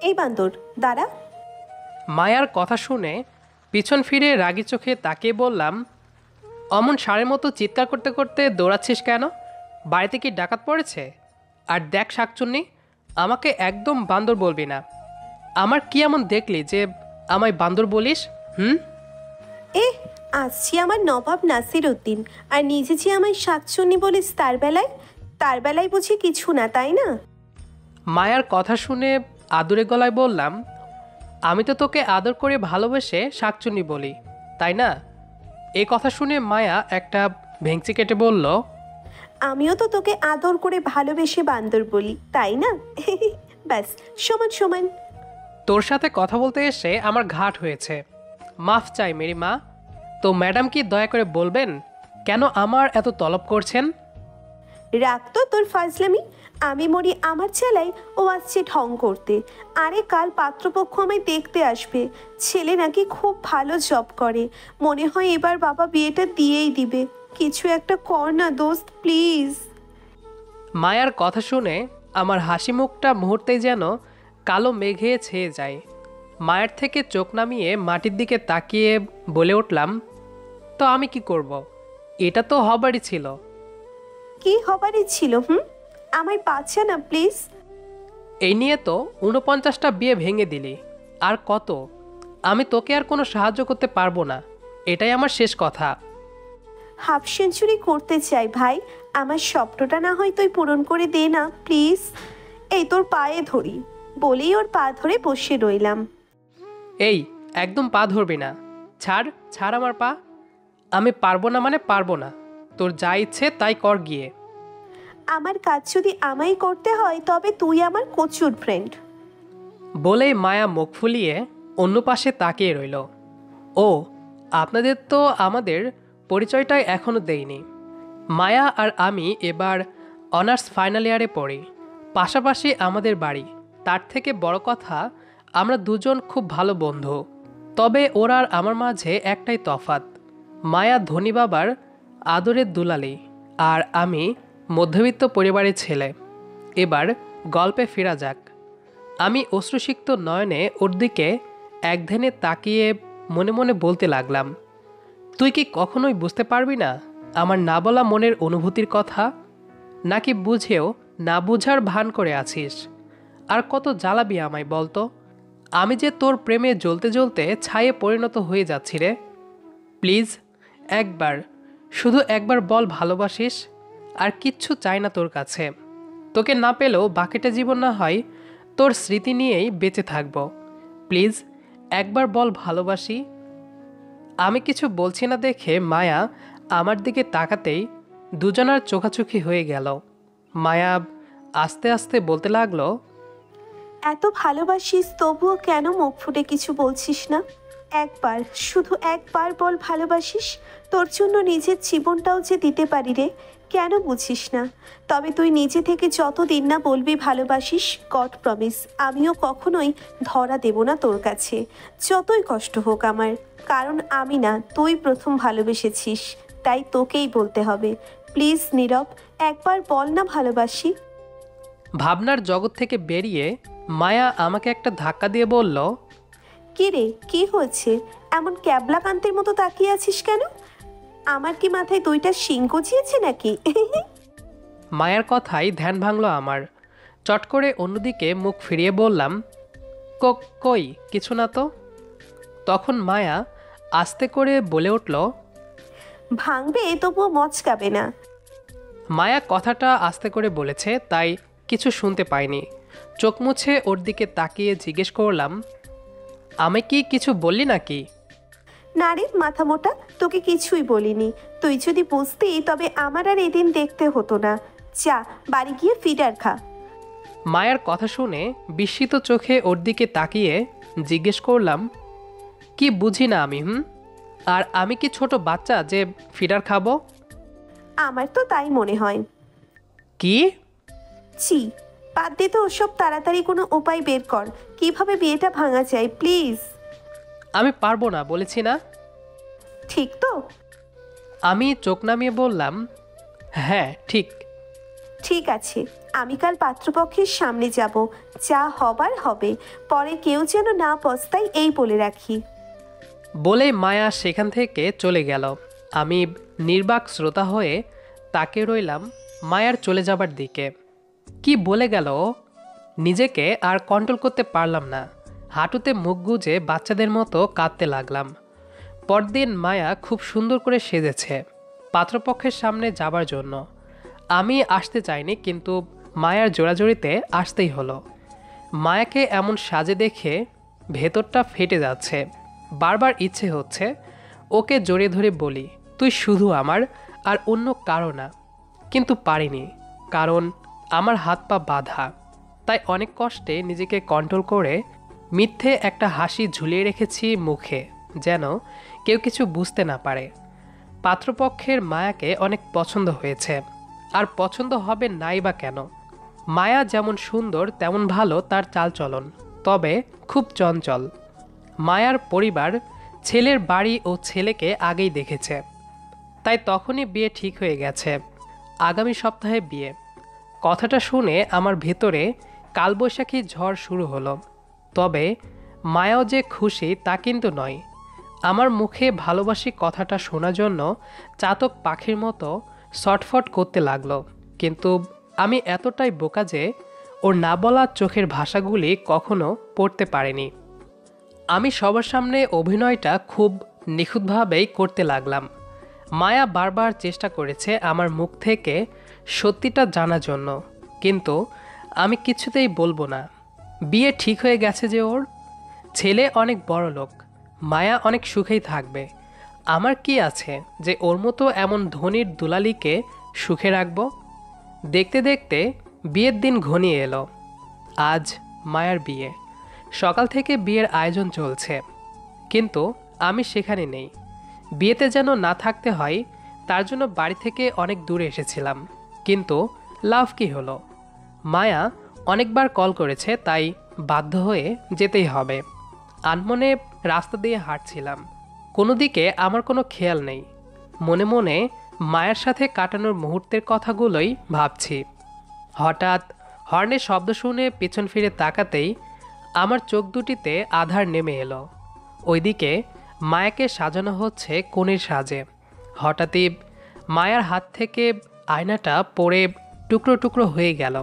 এই বান্দর, দাঁড়া। মায়ার কথা শুনে পিছন ফিরে রাগী চোখে তাকিয়ে বললাম, অমন ষাঁড়ের মতো চিৎকার করতে করতে দৌড়াচ্ছিস কেন? বাড়িতে কি ডাকাত পড়েছে? আর দেখ শাকচুন্নি, আমাকে একদম বান্দর বলবি না। আমার কি এমন দেখলি যে আমায় বান্দর বলিস? হুম? এ, আসছি আমার নবাব নাসির উদ্দিন, আর নিজে যে আমায় শাকচুন্নি বলিস তার বেলায় বুঝি কিছু না, তাই না? মায়ার কথা শুনে আদুরে গলায় বললাম, আমি তো তোকে আদর করে ভালোবেসে শাকচুন্নি বলি, তাই না? এই কথা শুনে মায়া একটা ভেংচি কেটে বলল, আমিও তো তোকে আদর করে ভালোবেসে বান্দর বলি, তাই না? ব্যাস, সমান সমান। তোর সাথে কথা বলতে এসে আমার ঘাট হয়েছে, মাফ চাই মেরি মা। তো ম্যাডাম কি দয়া করে বলবেন কেন আমার এত তলব করছেন? রাখ তো তোর ফাজলামি। আমি মরি আমার চেলাই, ও আসছে ঢং করতে। আরে কাল পাত্রপক্ষ আমায় দেখতে আসবে। ছেলে নাকি খুব ভালো জব করে। মনে হয় এবার বাবা বিয়েটা দিয়েই দিবে। কিছু একটা কর না দোস্ত, প্লিজ। মায়ার কথা শুনে আমার হাসি মুখটা মুহূর্তেই যেন কালো মেঘে ছেয়ে যায়। মায়ের থেকে চোখ নামিয়ে মাটির দিকে তাকিয়ে বলে উঠলাম, তো আমি কি করব? এটা তো হবারই ছিল। কি হবারই ছিল? আমায় বাঁচা না প্লিজ। এই নিয়ে তো ৪৯টা বিয়ে ভেঙে দিলি। আর কত? আমি তোকে আর কোনো সাহায্য করতে পারবো না, এটাই আমার শেষ কথা। হাফ সেঞ্চুরি করতে চাই ভাই। আমার স্বপ্নটা না হয় তুই পূরণ করে দে না প্লিজ। এই তোর পায়ে ধরি, বলেই ওর পা ধরে বসে রইলাম। এই, একদম পা ধরবি না। ছাড়, ছাড় আমার পা। আমি পারবো না মানে পারবো না। তোর যা ইচ্ছে তাই কর গিয়ে। আমার কাজ যদি আমায় করতে হয় তবে তুই আমার কচুর ফ্রেন্ড। বলেই মায়া মুখ ফুলিয়ে অন্য পাশে তাকিয়ে রইল। ও, আপনাদের তো আমাদের পরিচয়টাই এখনও দেইনি। মায়া আর আমি এবার অনার্স ফাইনাল ইয়ারে পড়ি, পাশাপাশি আমাদের বাড়ি। তার থেকে বড় কথা, আমরা দুজন খুব ভালো বন্ধু। তবে ওর আর আমার মাঝে একটাই তফাৎ, মায়া ধনী বাবার আদরের দুলালি, আর আমি মধ্যবিত্ত পরিবারের ছেলে। এবার গল্পে ফেরা যাক। আমি অশ্রুসিক্ত নয়নে ওর দিকে একধ্যানে তাকিয়ে মনে মনে বলতে লাগলাম, তুই কি কখনোই বুঝতে পারবি না আমার না বলা মনের অনুভূতির কথা? নাকি বুঝেও না বুঝার ভান করে আছিস? আর কত জ্বালাবি আমায় বলতো? আমি যে তোর প্রেমে জ্বলতে জ্বলতে ছায়ে পরিণত হয়ে যাচ্ছি রে। প্লিজ, একবার, শুধু একবার বল ভালোবাসিস। আর কিচ্ছু চাই না তোর কাছে। তোকে না পেলেও বাকিটা জীবন না হয় তোর স্মৃতি নিয়েই বেঁচে থাকবো। প্লিজ, একবার বল ভালোবাসি। আমি কিছু বলছি না দেখে মায়া আমার দিকে তাকাতেই দুজনার চোখাচোখি হয়ে গেল। মায়া আস্তে আস্তে বলতে লাগলো, এত ভালোবাসিস তবুও কেন মুখ ফুটে কিছু বলছিস না? একবার, শুধু একবার বল ভালোবাসিস। তোর জন্য নিজের জীবনটাও যে দিতে পারি রে। কেন বুঝিস না? তবে তুই নিজে থেকে যতদিন না বলবি ভালোবাসিস, গড প্রমিস আমিও কখনোই ধরা দেব না তোর কাছে, যতই কষ্ট হোক আমার। কারণ আমি না, তুই প্রথম ভালোবেসেছিস, তাই তোকেই বলতে হবে। প্লিজ নীরব, একবার বল না ভালোবাসি। ভাবনার জগৎ থেকে বেরিয়ে মায়া আমাকে একটা ধাক্কা দিয়ে বলল, কি রে, কি হয়েছে? এমন ক্যাবলা কান্তের মতো তাকিয়ে আছিস কেন? আমার কি মাথায় দুইটা শিং গজিয়েছে নাকি? মায়ার কথাই ধ্যান ভাঙল আমার। চট করে অন্যদিকে মুখ ফিরিয়ে বললাম, কই কিছু না তো। তখন মায়া আস্তে করে বলে উঠল, ভাঙবে তবুও মচকাবে না। মায়া কথাটা আস্তে করে বলেছে তাই কিছু শুনতে পাইনি। চোখ মুছে ওর দিকে তাকিয়ে জিজ্ঞেস করলাম, আমি কি কিছু বললি নাকি? না রে মাথা মোটা, তোকে কিছুই বলিনি। তুই যদি বুঝতি তবে আমার আর এদিন দেখতে হতো না। যা, বাড়ি গিয়ে ফিডার খা। মায়ের কথা শুনে বিস্মিত চোখে ওর দিকে তাকিয়ে জিজ্ঞেস করলাম, কি বুঝি না আমি? আর আমি কি ছোট বাচ্চা যে ফিডার খাবো? আমার তো তাই মনে হয়। কি? ছি, বাদ দে তো ওসব, তাড়াতাড়ি কোনো উপায় বের কর। কিভাবে বিয়েটা ভাঙা যায় প্লিজ। আমি পারবো না বলেছি না। ঠিক তো? আমি চোখ নামিয়ে বললাম, হ্যাঁ ঠিক। ঠিক আছে, আমি কাল পাত্রপক্ষের সামনে যাব, যা হবার হবে, পরে কেউ যেন না পস্তায় এই বলে রাখি। বলেই মায়া সেখান থেকে চলে গেল। আমি নির্বাক শ্রোতা হয়ে তাকে রইলাম মায়ার চলে যাবার দিকে। কি বলে গেল ও? নিজেকে আর কন্ট্রোল করতে পারলাম না। হাঁটুতে মুখ গুজে বাচ্চাদের মতো কাঁদতে লাগলাম। পরদিন মায়া খুব সুন্দর করে সেজেছে পাত্রপক্ষের সামনে যাবার জন্য। আমি আসতে চাইনি, কিন্তু মায়ার জোড়াজোড়িতে আসতেই হলো। মায়াকে এমন সাজে দেখে ভেতরটা ফেটে যাচ্ছে। বারবার ইচ্ছে হচ্ছে ওকে জড়িয়ে ধরে বলি, তুই শুধু আমার, আর অন্য কারো না। কিন্তু পারিনি, কারণ আমার হাত পা বাঁধা। তাই অনেক কষ্টে নিজেকে কন্ট্রোল করে মিথ্যে একটা হাসি ঝুলিয়ে রেখেছি মুখে, যেন কেউ কিছু বুঝতে না পারে। পাত্রপক্ষের মায়াকে অনেক পছন্দ হয়েছে, আর পছন্দ হবে নাই বা কেন। মায়া যেমন সুন্দর তেমন ভালো তার চালচলন, তবে খুব চঞ্চল। মায়ার পরিবার ছেলের বাড়ি ও ছেলেকে আগেই দেখেছে, তাই তখনই বিয়ে ঠিক হয়ে গেছে। আগামী সপ্তাহে বিয়ে। কথাটা শুনে আমার ভেতরে কালবৈশাখী ঝড় শুরু হলো। তবে মায়াও যে খুশি তা কিন্তু নয়। আমার মুখে ভালোবাসি কথাটা শোনার জন্য চাতক পাখির মতো ছটফট করতে লাগলো। কিন্তু আমি এতটাই বোকা যে ওর না বলা চোখের ভাষাগুলি কখনো পড়তে পারিনি। আমি সবার সামনে অভিনয়টা খুব নিখুঁতভাবেই করতে লাগলাম। মায়া বারবার চেষ্টা করেছে আমার মুখ থেকে সত্যিটা জানার জন্য, কিন্তু আমি কিছুতেই বলবো না। বিয়ে ঠিক হয়ে গেছে যে ওর। ছেলে অনেক বড় লোক, মায়া অনেক সুখেই থাকবে। আমার কি আছে যে ওর মতো এমন ধনীর দুলালিকে সুখে রাখব? দেখতে দেখতে বিয়ের দিন ঘনিয়ে এলো। আজ মায়ার বিয়ে। সকাল থেকে বিয়ের আয়োজন চলছে, কিন্তু আমি সেখানে নেই। বিয়েতে যেন না থাকতে হয় তার জন্য বাড়ি থেকে অনেক দূরে এসেছিলাম, কিন্তু লাভ কি হলো? মায়া অনেকবার কল করেছে, তাই বাধ্য হয়ে যেতেই হবে। আনমনে রাস্তা দিয়ে হাঁটছিলাম, কোনো দিকে আমার কোনো খেয়াল নেই। মনে মনে মায়ের সাথে কাটানোর মুহূর্তের কথাগুলোই ভাবছি। হঠাৎ হর্নের শব্দ শুনে পিছন ফিরে তাকাতেই আমার চোখ দুটিতে আধার নেমে এলো। ওইদিকে মায়াকে সাজানো হচ্ছে কনের সাজে। হঠাৎই মায়ার হাত থেকে আয়নাটা পড়ে টুকরো টুকরো হয়ে গেল।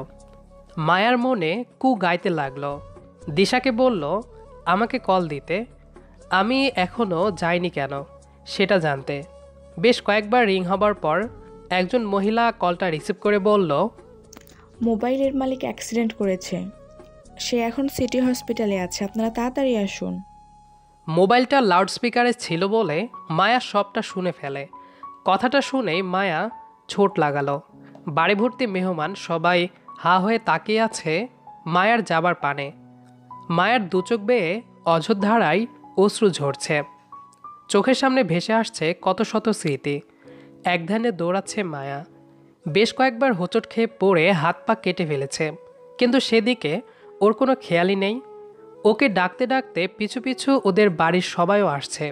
মায়ার মনে কু গাইতে লাগলো। দিশাকে বলল আমাকে কল দিতে। আমি এখনও যাইনি কেন সেটা জানতে। বেশ কয়েকবার রিং হবার পর একজন মহিলা কলটা রিসিভ করে বলল, মোবাইলের মালিক অ্যাক্সিডেন্ট করেছে, সে এখন সিটি হসপিটালে আছে, আপনারা তাড়াতাড়ি আসুন। মোবাইলটা লাউডস্পিকারে ছিল বলে মায়া সবটা শুনে ফেলে। কথাটা শুনেই মায়া ছোট লাগালো। বাড়ি ভর্তি মেহমান সবাই হা হয়ে তাকিয়ে আছে মায়ার যাবার পানে। মায়ার দুচোখ বেয়ে অযোধ্যারায় অশ্রু ঝরছে। চোখের সামনে ভেসে আসছে কত শত স্মৃতি। একধানে দৌড়াচ্ছে মায়া। বেশ কয়েকবার হোঁচট খেয়ে পড়ে হাত পা কেটে ফেলেছে, কিন্তু সেদিকে ওর কোনো খেয়ালই নেই। ওকে ডাকতে ডাকতে পিছু পিছু ওদের বাড়ির সবাইও আসছে,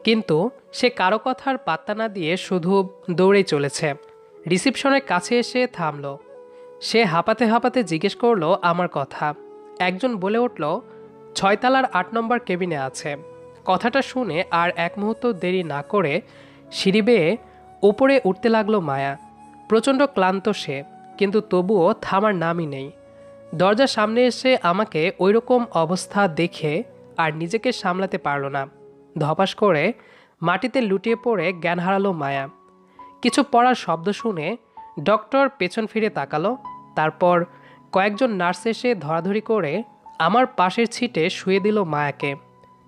কিন্তু সে কারো কথার পাত্তা না দিয়ে শুধু দৌড়েই চলেছে। রিসিপশনের কাছে এসে থামল। সে হাঁপাতে হাঁপাতে জিজ্ঞেস করলো আমার কথা। একজন বলে উঠল 6 তলার 8 নম্বর কেবিনে আছে। কথাটা শুনে আর এক মুহূর্ত দেরি না করে সিঁড়ি বেয়ে ওপরে উঠতে লাগলো মায়া। প্রচণ্ড ক্লান্ত সে, কিন্তু তবুও থামার নামই নেই। দরজার সামনে এসে আমাকে ওইরকম অবস্থা দেখে আর নিজেকে সামলাতে পারল না। ধপাস করে মাটিতে লুটিয়ে পড়ে জ্ঞান হারালো মায়া। কিছু পড়ার শব্দ শুনে ডক্টর পেছন ফিরে তাকালো। তারপর কয়েকজন নার্স এসে ধরাধরি করে আমার পাশের ছিটে শুয়ে দিল মায়াকে।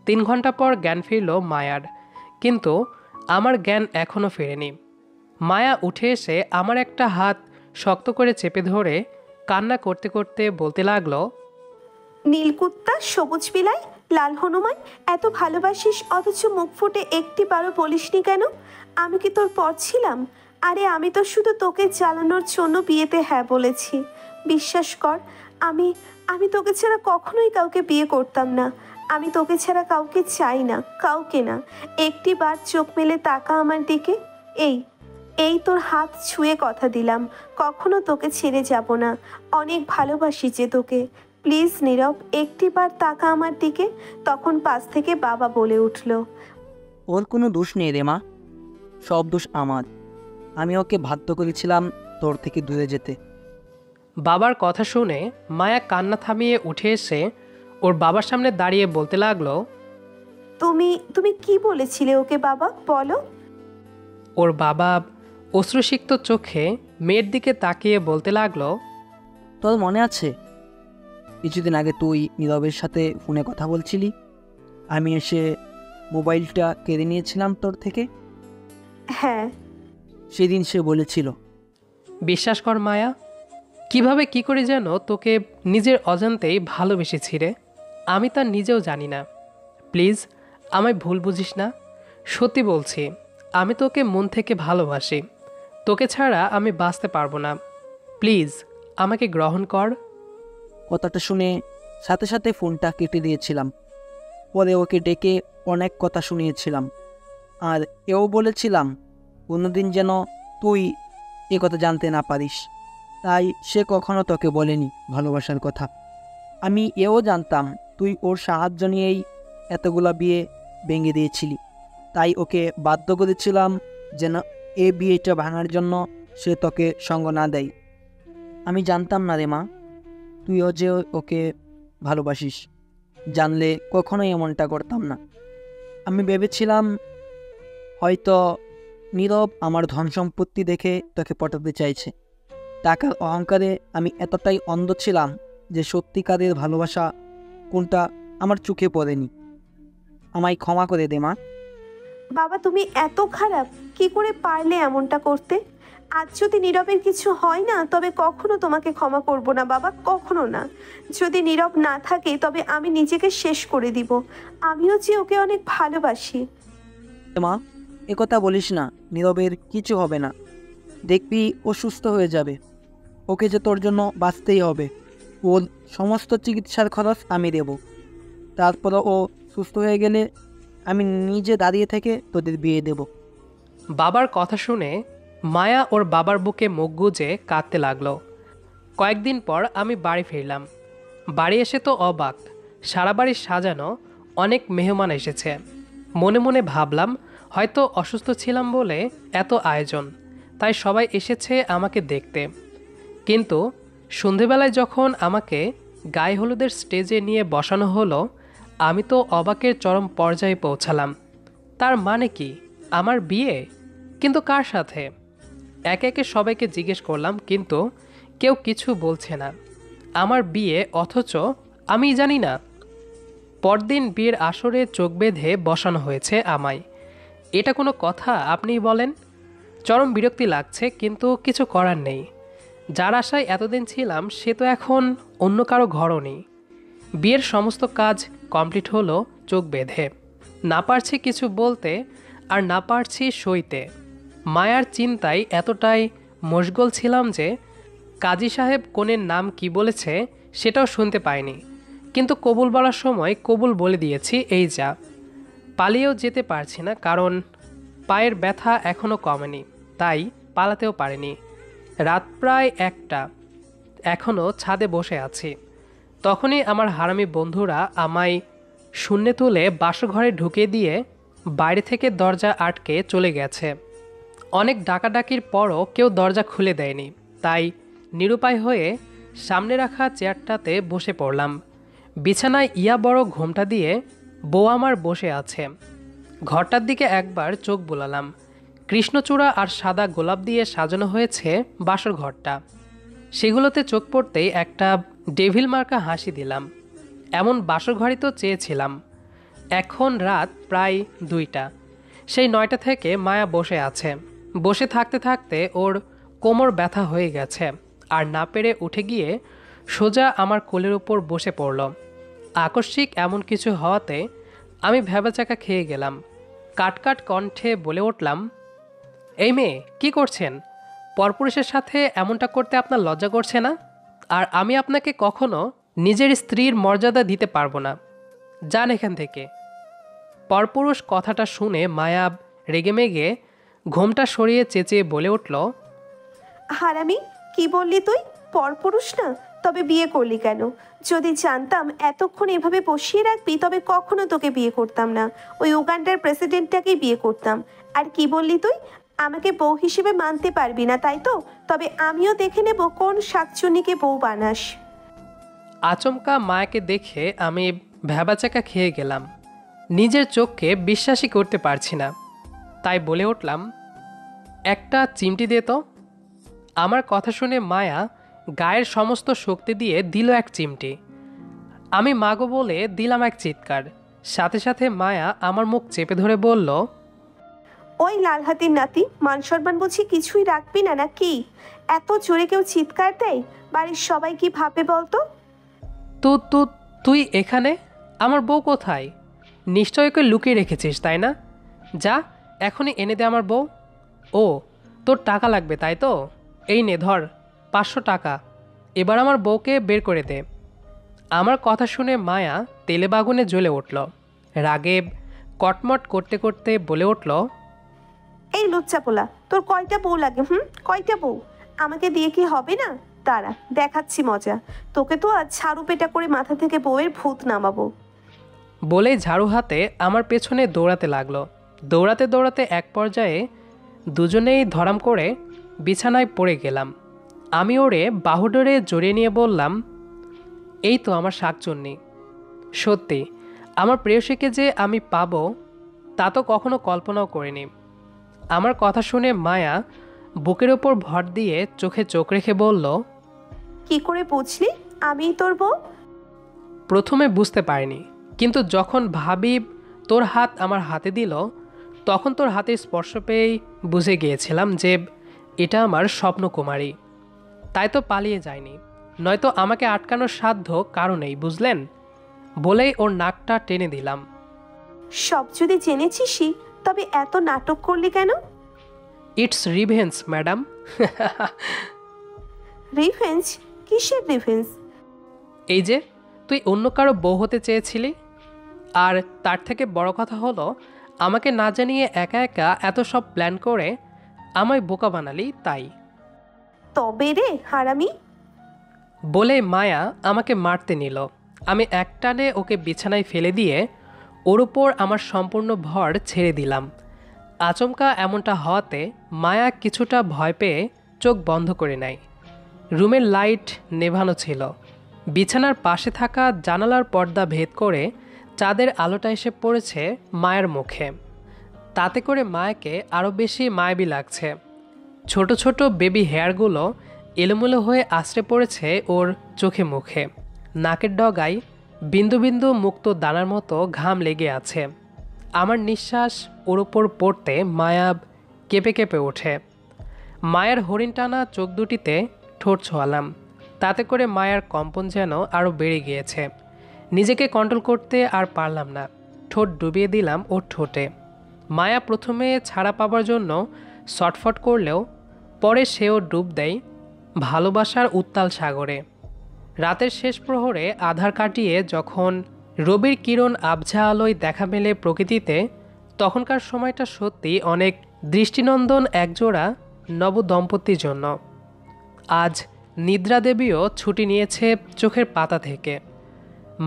3 ঘন্টা পর জ্ঞান ফিরল মায়ার, কিন্তু আমার জ্ঞান এখনও ফেরেনি। মায়া উঠে এসে আমার একটা হাত শক্ত করে চেপে ধরে কান্না করতে করতে বলতে লাগলো, নীলকুত্তা, সবুজ বিলাই, লাল হনুমান, এত ভালোবাসিস অথচ মুখ ফুটে একটি বারও বলিসনি কেন? আমি কি তোর পর ছিলাম? আরে আমি তো শুধু তোকে জ্বালানোর জন্য বিয়েতে হ্যাঁ বলেছি। বিশ্বাস কর, আমি আমি তোকে ছাড়া কখনোই কাউকে বিয়ে করতাম না। আমি তোকে ছাড়া কাউকে চাই না, কাউকে না। একটি বার চোখ মেলে তাকা আমার দিকে। এই এই তোর হাত ছুঁয়ে কথা দিলাম, কখনো তোকে ছেড়ে যাব না। অনেক ভালোবাসি যে তোকে। প্লিজ নীরব, একটিবার তাকা আমার দিকে। তখন পাশ থেকে বাবা বলে উঠল, ওর কোনো দোষ নেই রে মা, সব দোষ আমার। আমি ওকে বাধ্য করেছিলাম তোর থেকে দূরে যেতে। বাবার কথা শুনে মায়া কান্না থামিয়ে উঠে এসে ওর বাবার সামনে দাঁড়িয়ে বলতে লাগলো, তুমি তুমি কি বলেছিলে ওকে বাবা, বলো। ওর বাবা অশ্রুসিক্ত চোখে মেয়ের দিকে তাকিয়ে বলতে লাগলো, তোর মনে আছে কিছুদিন আগে তুই নীরবের সাথে ফোনে কথা বলছিলি? আমি এসে মোবাইলটা কেড়ে নিয়েছিলাম তোর থেকে। হ্যাঁ। সেদিন সে বলেছিল, বিশ্বাস কর মায়া, কিভাবে কি করে যেন তোকে নিজের অজান্তেই ভালোবেসেছি রে, আমি তা নিজেও জানি না। প্লিজ আমায় ভুল বুঝিস না, সত্যি বলছি, আমি তোকে মন থেকে ভালোবাসি। তোকে ছাড়া আমি বাঁচতে পারবো না। প্লিজ আমাকে গ্রহণ কর। কথাটা শুনে সাথে সাথে ফোনটা কেটে দিয়েছিলাম। পরে ওকে ডেকে অনেক কথা শুনিয়েছিলাম, আর এও বলেছিলাম কোনোদিন যেন তুই এ কথা জানতে না পারিস। তাই সে কখনো তোকে বলেনি ভালোবাসার কথা। আমি এও জানতাম তুই ওর সাহায্য নিয়েই এতগুলা বিয়ে ভেঙে দিয়েছিলি। তাই ওকে বাধ্য করেছিলাম যেন এ বিয়েটা ভাঙার জন্য সে তোকে সঙ্গ না দেয়। আমি জানতাম না রে মা তুইও যে ওকে ভালোবাসিস। জানলে কখনোই এমনটা করতাম না। আমি ভেবেছিলাম হয়তো নীরব আমার ধন সম্পত্তি দেখে তোকে পটাতে চাইছে। টাকার অহংকারে আমি এতটাই অন্ধ ছিলাম যে সত্যিকারের ভালোবাসা কোনটা আমার চোখে পড়েনি। আমায় ক্ষমা করে দে মা। বাবা তুমি এত খারাপ, কি করে পারলে এমনটা করতে? আজ যদি নীরবের কিছু হয় না, তবে কখনো তোমাকে ক্ষমা করব না বাবা, কখনো না। যদি নীরব না থাকে তবে আমি নিজেকে শেষ করে দিব। আমিও যে ওকে অনেক ভালোবাসি। মা একথা বলিস না, নীরবের কিছু হবে না। দেখবি ও সুস্থ হয়ে যাবে। ওকে যে তোর জন্য বাঁচতেই হবে। ওর সমস্ত চিকিৎসার খরচ আমি দেব। তারপরও ও সুস্থ হয়ে গেলে আমি নিজে দাঁড়িয়ে থেকে তোদের বিয়ে দেব। বাবার কথা শুনে মায়া ওর বাবার বুকে মুখ গুজে কাঁদতে লাগলো। কয়েকদিন পর আমি বাড়ি ফিরলাম। বাড়ি এসে তো অবাক, সারা বাড়ি সাজানো, অনেক মেহমান এসেছে। মনে মনে ভাবলাম হয়তো অসুস্থ ছিলাম বলে এত আয়োজন, তাই সবাই এসেছে আমাকে দেখতে। কিন্তু সন্ধেবেলায় যখন আমাকে গায়ে হলুদের স্টেজে নিয়ে বসানো হলো, আমি তো অবাকের চরম পর্যায়ে পৌঁছালাম। তার মানে কি আমার বিয়ে? কিন্তু কার সাথে? একে একে সবাইকে জিজ্ঞেস করলাম, কিন্তু কেউ কিছু বলছে না। আমার বিয়ে, অথচ আমি জানি না। পরদিন বিয়ের আসরে চোখ বেঁধে বসানো হয়েছে আমায়। এটা কোনো কথা আপনিই বলেন? চরম বিরক্তি লাগছে, কিন্তু কিছু করার নেই। যার আশায় এতদিন ছিলাম সে তো এখন অন্য কারো ঘরও নেই। বিয়ের সমস্ত কাজ কমপ্লিট হলো চোখ বেঁধে। না পারছি কিছু বলতে, আর না পারছি সইতে। মায়ার চিন্তায় এতটাই মশগুল ছিলাম যে কাজী সাহেব কনের নাম কি বলেছে সেটাও শুনতে পাইনি। কিন্তু কবুল বলার সময় কবুল বলে দিয়েছি, এই যা। পালিয়েও যেতে পারছি না, কারণ পায়ের ব্যথা এখনও কমেনি, তাই পালাতেও পারিনি। রাত প্রায় 1টা, এখনও ছাদে বসে আছি। তখনই আমার হারামি বন্ধুরা আমায় শূন্যে তুলে বাসঘরে ঢুকিয়ে দিয়ে বাইরে থেকে দরজা আটকে চলে গেছে। অনেক ডাকাডাকির পরও কেউ দরজা খুলে দেয়নি, তাই নিরুপায় হয়ে সামনে রাখা চেয়ারটাতে বসে পড়লাম। বিছানায় ইয়া বড় ঘোমটা দিয়ে বউ আমার বসে আছে। ঘরটার দিকে একবার চোখ বোলালাম। কৃষ্ণচূড়া আর সাদা গোলাপ দিয়ে সাজানো হয়েছে বাসর ঘরটা। সেগুলোতে চোখ পড়তেই একটা ডেভিল মার্কা হাসি দিলাম। এমন বাসর ঘরই তো চেয়েছিলাম। এখন রাত প্রায় 2টা। সেই 9টা থেকে মায়া বসে আছে। বসে থাকতে থাকতে ওর কোমর ব্যথা হয়ে গেছে, আর না পেরে উঠে গিয়ে সোজা আমার কোলের উপর বসে পড়ল। আকস্মিক এমন কিছু হওয়াতে আমি ভ্যাবাচাকা খেয়ে গেলাম। কাটকাট কণ্ঠে বলে উঠলাম, এই মেয়ে কি করছেন? পরপুরুষের সাথে এমনটা করতে আপনার লজ্জা করছে না? আর আমি আপনাকে কখনো নিজের স্ত্রীর মর্যাদা দিতে পারবো না। যান এখান থেকে। পরপুরুষ কথাটা শুনে মায়া রেগেমেগে ঘোমটা সরিয়ে চেঁচিয়ে বলে উঠল, হারামি, কি বললি তুই? পরপুরুষ না? তবে বিয়ে করলি কেন? যদি জানতাম এতক্ষণ এভাবে বসিয়ে রাখবি তবে কখনো তোকে বিয়ে করতাম না, ওই উগান্ডার প্রেসিডেন্টটাকেই বিয়ে করতাম। আর কি বললি তুই? আমাকে বউ হিসেবে মানতে পারবি না তাই তো? তবে আমিও দেখে নেব কোন শাকচুন্নিকে বউ বানাস। আচমকা মায়াকে দেখে আমি ভ্যাবাচাকা খেয়ে গেলাম। নিজের চোখকে বিশ্বাসই করতে পারছি না। তাই বলে উঠলাম, একটা চিমটি দে তো। আমার কথা শুনে মায়া গায়ের সমস্ত শক্তি দিয়ে দিল এক চিমটি। আমি মাগো বলে দিলাম এক চিৎকার। সাথে সাথে মায়া আমার মুখ চেপে ধরে বলল, ওই লাল হাতির নাতি, মান সম্মান বুঝি কিছুই রাখবি না নাকি? এত জোরে কেউ চিৎকার দেয়, বাড়ির সবাই কি ভাববে বলতো? তু তু তুই এখানে? আমার বউ কোথায়? নিশ্চয় ওকে লুকিয়ে রেখেছিস তাই না? যা, এখনই এনে দে আমার বউ। ও, তোর টাকা লাগবে তাই তো? এই নে ধর 500 টাকা। এবার আমার বউকে বের করে দে। আমার কথা শুনে মায়া তেলে বাগুনে জ্বলে উঠল। রাগে কটমট করতে করতে বলে উঠল, এই লুচ্চা পোলা, তোর কয়টা বউ লাগে? কয়টা বউ? আমাকে দিয়ে কি হবে না? দাঁড়া, দেখাচ্ছি মজা। তোকে তো আজ ঝাড়ু পেটা করে মাথা থেকে বউয়ের ভূত নামাবো। বলেই ঝাড়ু হাতে আমার পেছনে দৌড়াতে লাগলো। দৌড়াতে দৌড়াতে এক পর্যায়ে দুজনেই ধরাম করে বিছানায় পড়ে গেলাম। আমি ওরে বাহুডোরে জড়িয়ে নিয়ে বললাম, এই তো আমার শাকচুন্নি। সত্যি আমার প্রেয়সীকে যে আমি পাবো তা তো কখনো কল্পনাও করিনি। আমার কথা শুনে মায়া বুকের ওপর ভর দিয়ে চোখে চোখ রেখে বলল, কি করে বুঝলি আমিই তোর বউ? প্রথমে বুঝতে পারিনি, কিন্তু যখন ভাবি তোর হাত আমার হাতে দিল তখন তোর হাতের স্পর্শ পেয়েই বুঝে গিয়েছিলাম যে এটা আমার স্বপ্নকুমারী। তাই তো পালিয়ে যায়নি, নয়তো আমাকে আটকানোর সাধ্য কারো নেই, বুঝলেন? বলেই ওর নাকটা টেনে দিলাম। সব যদি জেনেছিসই তবে এত নাটক করলি কেন? It's revenge madam. রিভেঞ্জ? কিসের রিভেঞ্জ? এই যে তুই অন্য কারো বউ হতে চেয়েছিলি, আর তার থেকে বড় কথা হলো আমাকে না জানিয়ে একা একা এত সব প্ল্যান করে আমায় বোকা বানালি, তাই। তবে রে হারামি। বলে মায়া আমাকে মারতে নিল। আমি একটানে ওকে বিছানায় ফেলে দিয়ে ওর উপর আমার সম্পূর্ণ ভর ছেড়ে দিলাম। আচমকা এমনটা হওয়াতে মায়া কিছুটা ভয় পেয়ে চোখ বন্ধ করে নেয়। রুমের লাইট নেভানো ছিল। বিছানার পাশে থাকা জানালার পর্দা ভেদ করে চাঁদের আলোটা এসে পড়েছে মায়ের মুখে। তাতে করে মায়াকে আরও বেশি মায়াবী লাগছে। ছোট ছোট বেবি হেয়ারগুলো এলোমেলো হয়ে আছড়ে পড়েছে ওর চোখে মুখে। নাকের ডগায় বিন্দু বিন্দু মুক্ত দানার মতো ঘাম লেগে আছে। আমার নিঃশ্বাস ওর ওপর পড়তে মায়া কেঁপে কেঁপে ওঠে। মায়ের হরিণ টানা চোখ দুটিতে ঠোঁট ছোঁয়ালাম। তাতে করে মায়ের কম্পন যেন আরও বেড়ে গিয়েছে। নিজেকে কন্ট্রোল করতে আর পারলাম না। ঠোঁট ডুবিয়ে দিলাম ওর ঠোঁটে। মায়া প্রথমে ছাড়া পাবার জন্য ছটফট করলেও পরে সেও ডুব দেয় ভালোবাসার উত্তাল সাগরে। রাতের শেষ প্রহরে আধার কাটিয়ে যখন রবির কিরণ আবঝা আলোয় দেখা মেলে প্রকৃতিতে, তখনকার সময়টা সত্যি অনেক দৃষ্টিনন্দন একজোড়া নবদম্পতির জন্য। আজ নিদ্রা দেবীও ছুটি নিয়েছে চোখের পাতা থেকে।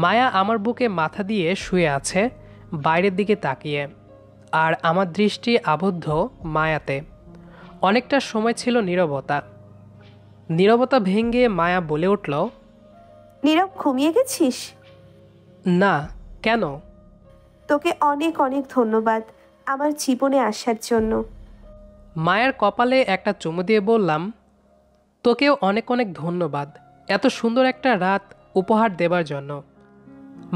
মায়া আমার বুকে মাথা দিয়ে শুয়ে আছে বাইরের দিকে তাকিয়ে, আর আমার দৃষ্টি আবদ্ধ মায়াতে। অনেকটা সময় ছিল নীরবতা। নীরবতা ভেঙে মায়া বলে উঠল, নীরব, ঘুমিয়ে গেছিস? না, কেন? তোকে অনেক অনেক ধন্যবাদ আমার জীবনে আসার জন্য। মায়ের কপালে একটা চুমু দিয়ে বললাম, তোকেও অনেক অনেক ধন্যবাদ এত সুন্দর একটা রাত উপহার দেবার জন্য।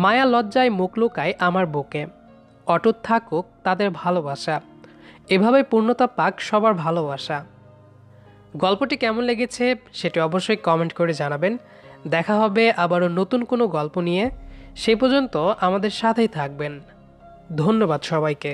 মায়া লজ্জায় মুখ লুকায় আমার বুকে। অটুট থাকুক তাদের ভালোবাসা, এভাবে পূর্ণতা পাক সবার ভালোবাসা। গল্পটি কেমন লেগেছে সেটি অবশ্যই কমেন্ট করে জানাবেন। দেখা হবে আবারও নতুন কোনো গল্প নিয়ে। সেই পর্যন্ত আমাদের সাথেই থাকবেন। ধন্যবাদ সবাইকে।